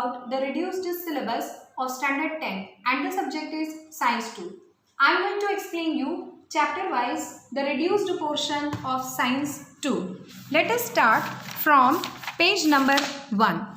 about the reduced syllabus of Standard 10 and the subject is Science 2. I am going to explain you chapter wise the reduced portion of Science 2. Let us start from page number 1.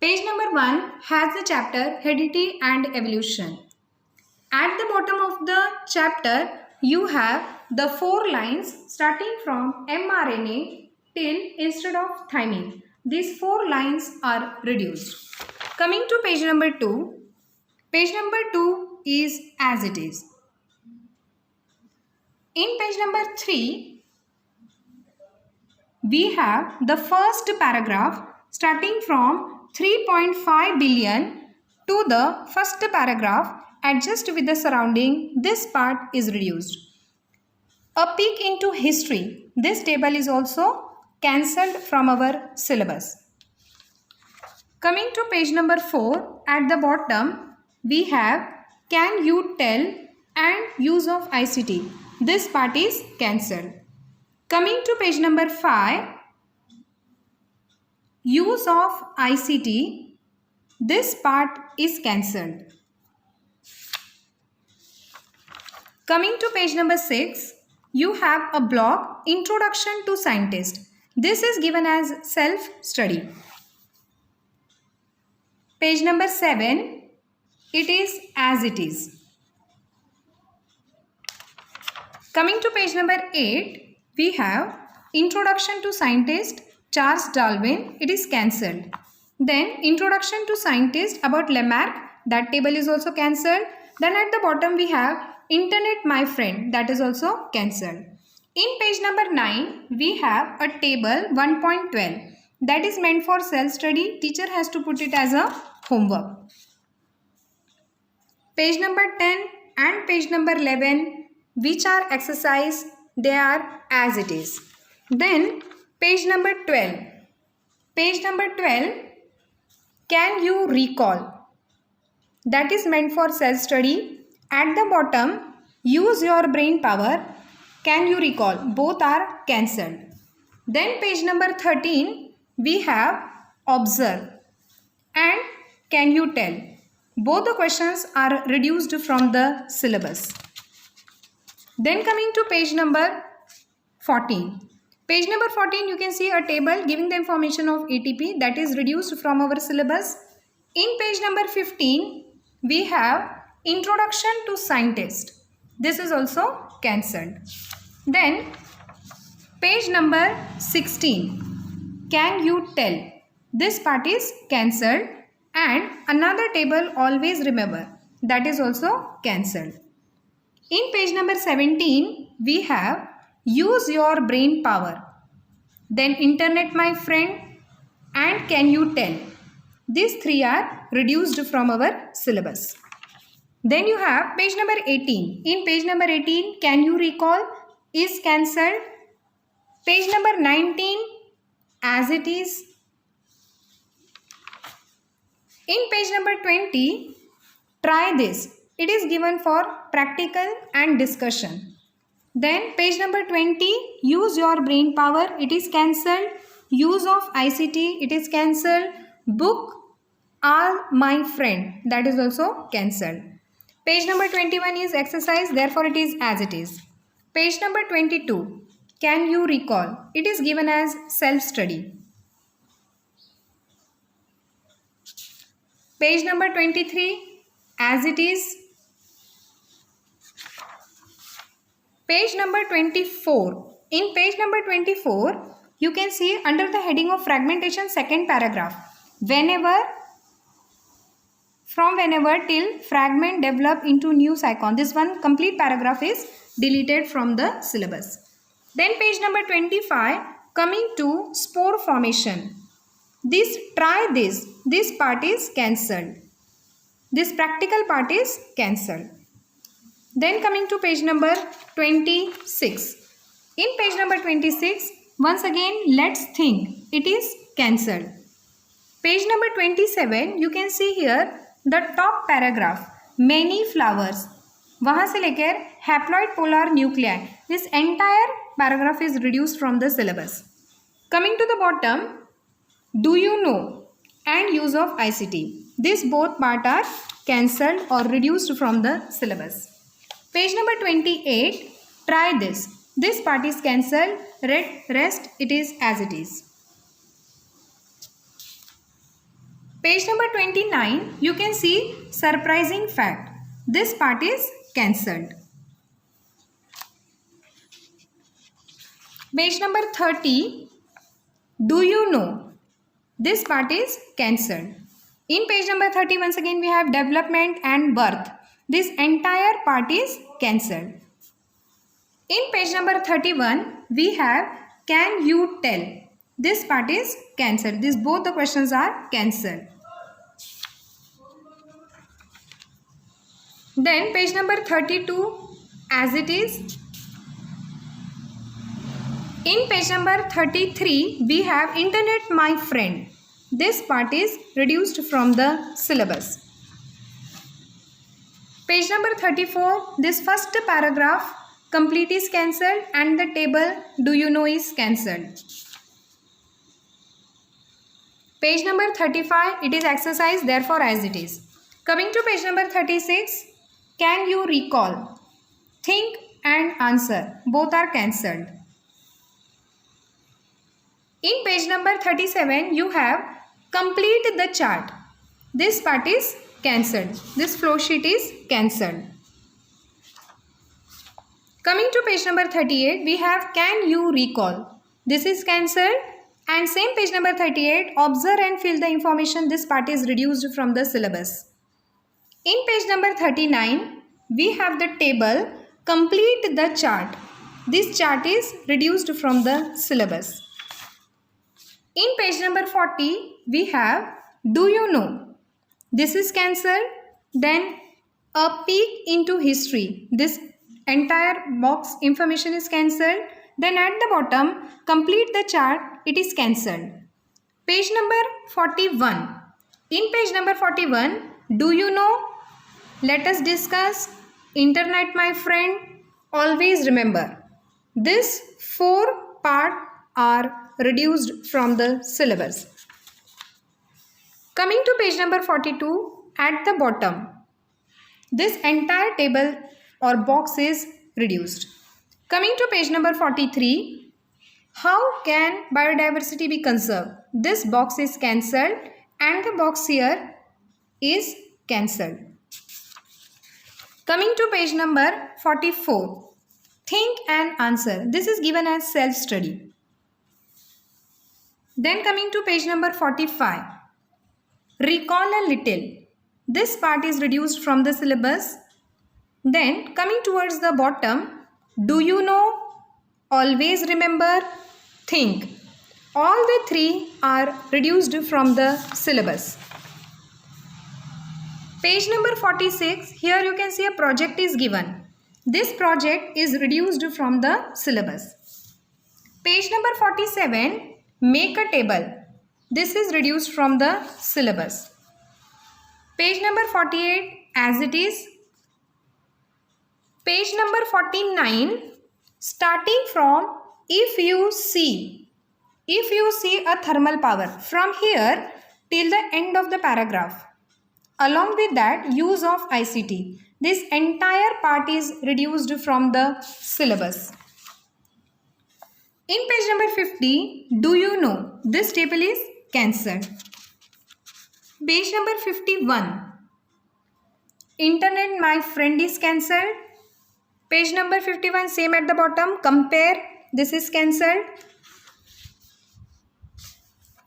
Page number 1 has the chapter Heredity and Evolution. At the bottom of the chapter, you have the 4 lines starting from mRNA till instead of thymine. These 4 lines are reduced. Coming to page number 2. Page number 2 is as it is. In page number 3, we have the first paragraph starting from 3.5 billion to the first paragraph. Adjust with the surrounding. This part is reduced. A peek into history. This table is also cancelled from our syllabus. Coming to page number 4, at the bottom we have can you tell and use of ICT. This part is cancelled. Coming to page number 5, use of ICT. This part is cancelled. Coming to page number 6, you have a block Introduction to Scientist. This is given as self-study. Page number 7, it is as it is. Coming to page number 8, we have Introduction to Scientist, Charles Darwin. It is cancelled. Then Introduction to Scientist about Lamarck. That table is also cancelled. Then at the bottom we have Internet My Friend. That is also cancelled. In page number 9, we have a table 1.12. That is meant for self-study. Teacher has to put it as a homework. Page number 10 and page number 11, which are exercise, they are as it is. Then page number 12. Page number 12, can you recall? That is meant for self-study. At the bottom, use your brain power. Can you recall? Both are cancelled. Then page number 13, we have observe and can you tell. Both the questions are reduced from the syllabus. Then coming to page number 14. Page number 14, you can see a table giving the information of ATP that is reduced from our syllabus. In page number 15, we have Introduction to Scientist. This is also cancelled. Then page number 16. Can you tell? This part is cancelled. And another table, always remember, that is also cancelled. In page number 17, we have use your brain power. Then Internet My Friend and can you tell. These 3 are reduced from our syllabus. Then you have page number 18. In page number 18, can you recall is cancelled. Page number 19, as it is. In page number 20, try this. It is given for practical and discussion. Then page number 20, use your brain power. It is cancelled. Use of ICT. It is cancelled. Book All My Friend. That is also cancelled. Page number 21 is exercise. Therefore, it is as it is. Page number 22. Can you recall? It is given as self-study. Page number 23, as it is. Page number 24. In page number 24, you can see under the heading of fragmentation, second paragraph. From whenever till fragment develop into new cycon. This one complete paragraph is deleted from the syllabus. Then page number 25, coming to spore formation. This part is cancelled. This practical part is cancelled. Then coming to page number 26. In page number 26, once again let's think. It is cancelled. Page number 27, you can see here the top paragraph. Many flowers. वहाँ से लेकर haploid polar nuclei. This entire paragraph is reduced from the syllabus. Coming to the bottom, do you know and use of ICT. These both part are cancelled or reduced from the syllabus. Page number 28. Try this. This part is cancelled. Rest it is as it is. Page number 29. You can see surprising fact. This part is cancelled. Page number 30. Do you know? This part is cancelled. In page number 30, once again we have development and birth. This entire part is cancelled. In page number 31, we have can you tell? This part is cancelled. These both the questions are cancelled. Then page number 32, as it is. In page number 33, we have internet my friend. This part is reduced from the syllabus. Page number 34, this first paragraph complete is cancelled and the table do you know is cancelled. Page number 35, it is exercise therefore as it is. Coming to page number 36, can you recall? Think and answer, both are cancelled. In page number 37, you have complete the chart. This part is cancelled. This flow sheet is cancelled. Coming to page number 38, we have can you recall? This is cancelled. And same page number 38, observe and fill the information. This part is reduced from the syllabus. In page number 39, we have the table complete the chart. This chart is reduced from the syllabus. In page number 40, we have do you know? This is cancelled. Then a peek into history. This entire box information is cancelled. Then at the bottom, complete the chart. It is cancelled. Page number 41. In page number 41, do you know? Let us discuss. Internet my friend. Always remember. These four parts are reduced from the syllabus. Coming to page number 42, at the bottom, this entire table or box is reduced. Coming to page number 43, how can biodiversity be conserved? This box is cancelled and the box here is cancelled. Coming to page number 44, think and answer. This is given as self-study. Then coming to page number 45, recall a little. This part is reduced from the syllabus. Then coming towards the bottom, do you know, always remember, think. All the three are reduced from the syllabus. Page number 46, here you can see a project is given. This project is reduced from the syllabus. Page number 47, make a table. This is reduced from the syllabus. Page number 48, as it is. Page number 49, starting from if you see a thermal power from here till the end of the paragraph. Along with that, use of ICT. This entire part is reduced from the syllabus. In page number 50, do you know? This table is cancelled. Page number 51, internet my friend is cancelled. Page number 51, same at the bottom, compare. This is cancelled.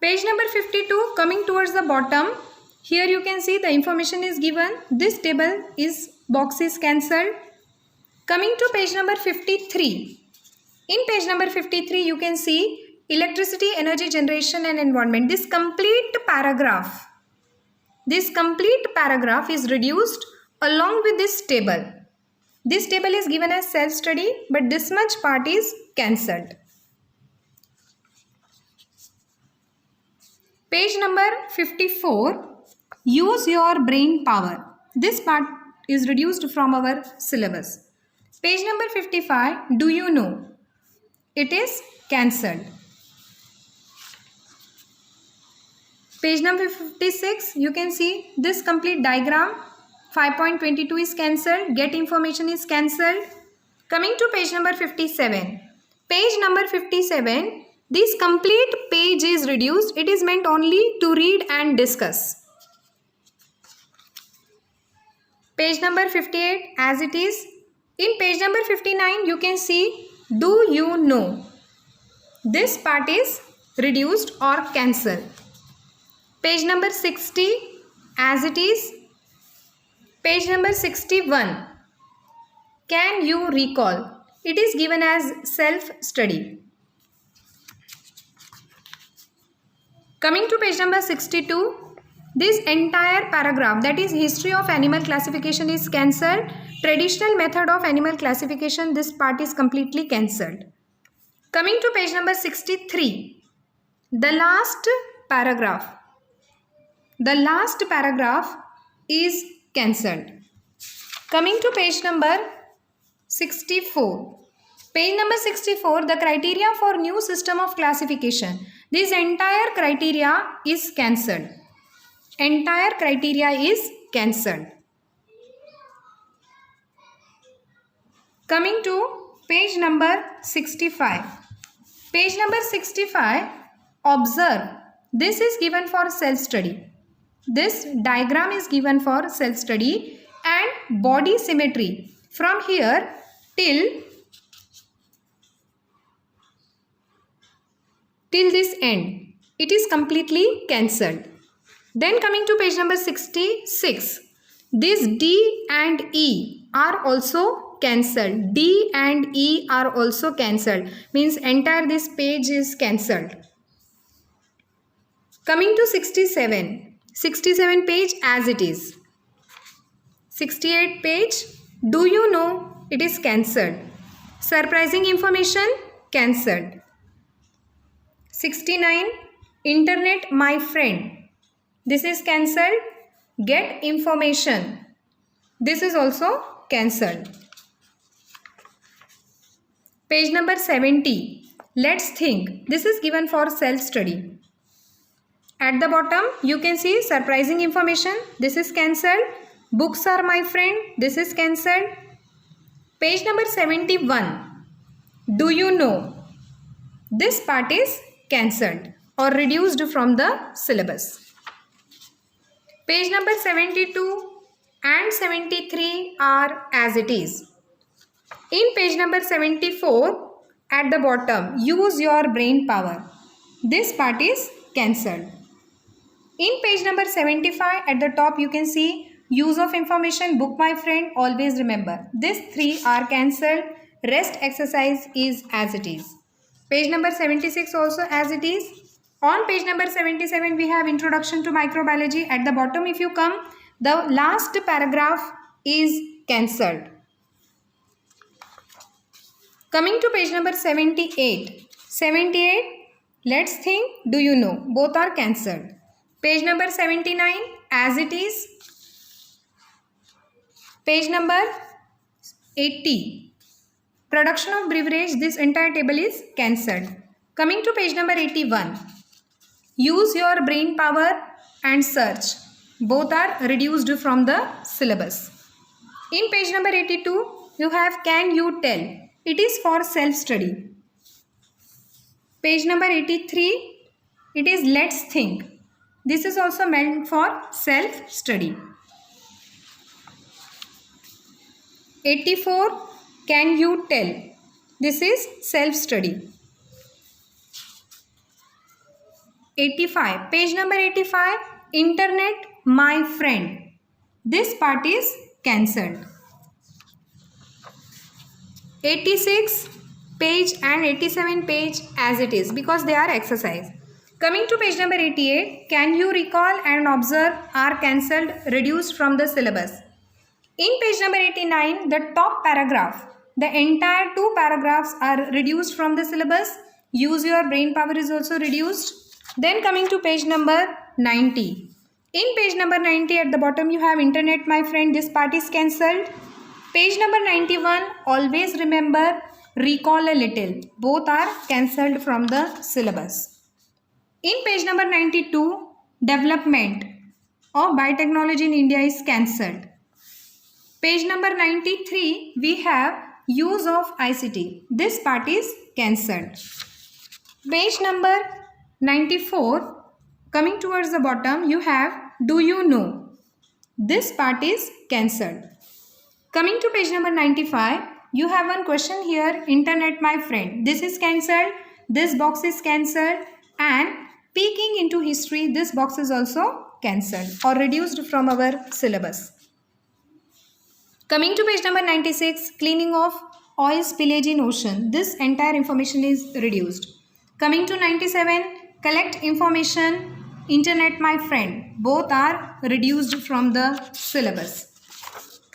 Page number 52, coming towards the bottom. Here you can see the information is given. This table is box is cancelled. Coming to page number 53. In page number 53, you can see electricity, energy generation and environment. This complete paragraph is reduced along with this table. This table is given as self-study, but this much part is cancelled. Page number 54, use your brain power. This part is reduced from our syllabus. Page number 55, do you know? It is cancelled. Page number 56, you can see this complete diagram. 5.22 is cancelled. Get information is cancelled. Coming to page number 57. Page number 57, this complete page is reduced. It is meant only to read and discuss. Page number 58 as it is. In page number 59, you can see do you know. This part is reduced or cancelled. Page number 60 as it is. Page number 61. Can you recall? It is given as self-study. Coming to page number 62. This entire paragraph, that is history of animal classification, is cancelled. Traditional method of animal classification, this part is completely cancelled. Coming to page number 63. The last paragraph. The last paragraph is cancelled. Coming to page number 64. Page number 64, the criteria for new system of classification. This entire criteria is cancelled. Entire criteria is cancelled. Coming to page number 65. Page number 65, observe. This is given for self-study. This diagram is given for self-study and body symmetry. From here till this end, it is completely cancelled. Then coming to page number 66, this D and E are also cancelled. D and E are also cancelled. Means entire this page is cancelled. Coming to 67. 67 page as it is. 68 page, do you know, it is cancelled. Surprising information, cancelled. 69, internet my friend. This is cancelled. Get information. This is also cancelled. Page number 70. Let's think. This is given for self-study. At the bottom, you can see surprising information. This is cancelled. Books are my friend. This is cancelled. Page number 71. Do you know? This part is cancelled or reduced from the syllabus. Page number 72 and 73 are as it is. In page number 74, at the bottom, use your brain power. This part is cancelled. In page number 75, at the top, you can see use of information, book my friend, always remember. These three are cancelled. Rest exercise is as it is. Page number 76 also as it is. On page number 77, we have introduction to microbiology. At the bottom, if you come, the last paragraph is cancelled. Coming to page number 78. 78, let's think, do you know? Both are cancelled. Page number 79, as it is. Page number 80. Production of beverage, this entire table is cancelled. Coming to page number 81. Use your brain power and search. Both are reduced from the syllabus. In page number 82, you have can you tell. It is for self-study. Page number 83, it is let's think. This is also meant for self-study. 84, can you tell. This is self-study. 85, page number 85, internet my friend. This part is cancelled. 86 page and 87 page as it is because they are exercise. Coming to page number 88, can you recall and observe are cancelled, reduced from the syllabus. In page number 89, the top paragraph, the entire 2 paragraphs are reduced from the syllabus. Use your brain power is also reduced. Then coming to page number 90. In page number 90 at the bottom you have internet my friend, this part is cancelled. Page number 91, always remember, recall a little. Both are cancelled from the syllabus. In page number 92, development of biotechnology in India is cancelled. Page number 93, we have use of ICT. This part is cancelled. Page number 94, coming towards the bottom, you have do you know. This part is cancelled. Coming to page number 95, you have one question here, internet my friend. This is cancelled. This box is cancelled. And peeking into history, this box is also cancelled or reduced from our syllabus. Coming to page number 96, cleaning of oil spillage in ocean. This entire information is reduced. Coming to 97, collect information, internet my friend. Both are reduced from the syllabus.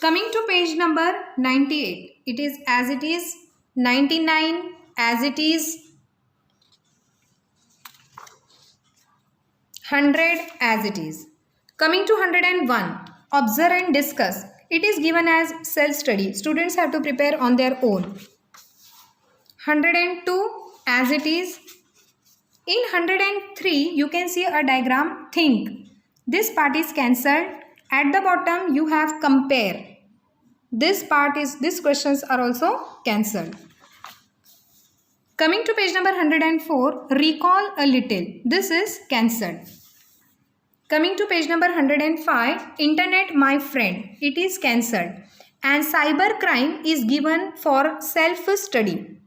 Coming to page number 98, it is as it is. 99, as it is. 100, as it is. Coming to 101, observe and discuss. It is given as self-study. Students have to prepare on their own. 102, as it is. In 103, you can see a diagram, think. This part is cancelled. At the bottom, you have compare. This part is, these questions are also cancelled. Coming to page number 104, recall a little. This is cancelled. Coming to page number 105, internet my friend. It is cancelled. And cyber crime is given for self-study.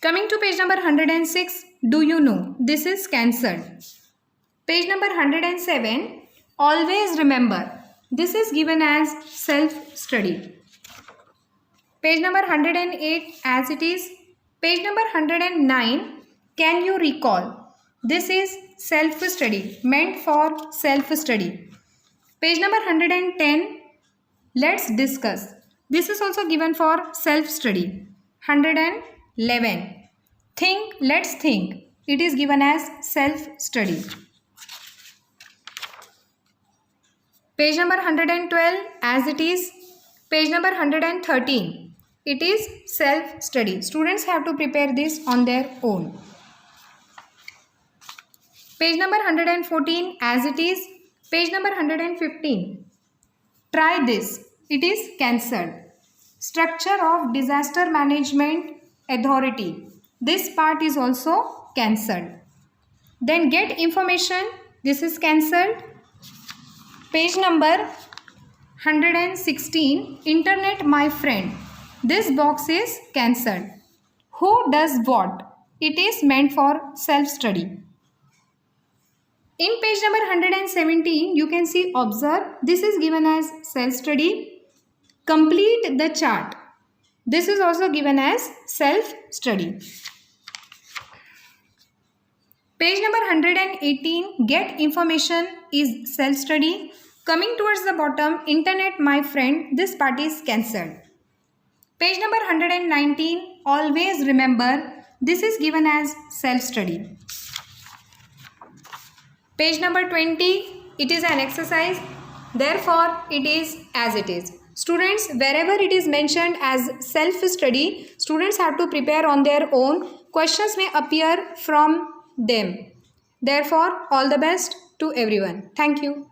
Coming to page number 106, do you know? This is cancelled. Page number 107, always remember. This is given as self-study. Page number 108, as it is. Page number 109, can you recall? This is self-study, meant for self-study. Page number 110, let's discuss. This is also given for self-study. 111, think, let's think. It is given as self-study. Page number 112, as it is. Page number 113, it is self-study. Students have to prepare this on their own. Page number 114, as it is. Page number 115, try this. It is cancelled. Structure of Disaster Management Authority. This part is also cancelled. Then get information. This is cancelled. Page number 116, internet my friend. This box is cancelled. Who does what? It is meant for self-study. In page number 117, you can see observe. This is given as self-study. Complete the chart. This is also given as self-study. Page number 118, get information is self-study. Coming towards the bottom, internet my friend. This part is cancelled. Page number 119, always remember. This is given as self-study. Page number 20, it is an exercise, therefore it is as it is. Students, wherever it is mentioned as self-study, students have to prepare on their own. Questions may appear from them. Therefore, all the best to everyone. Thank you.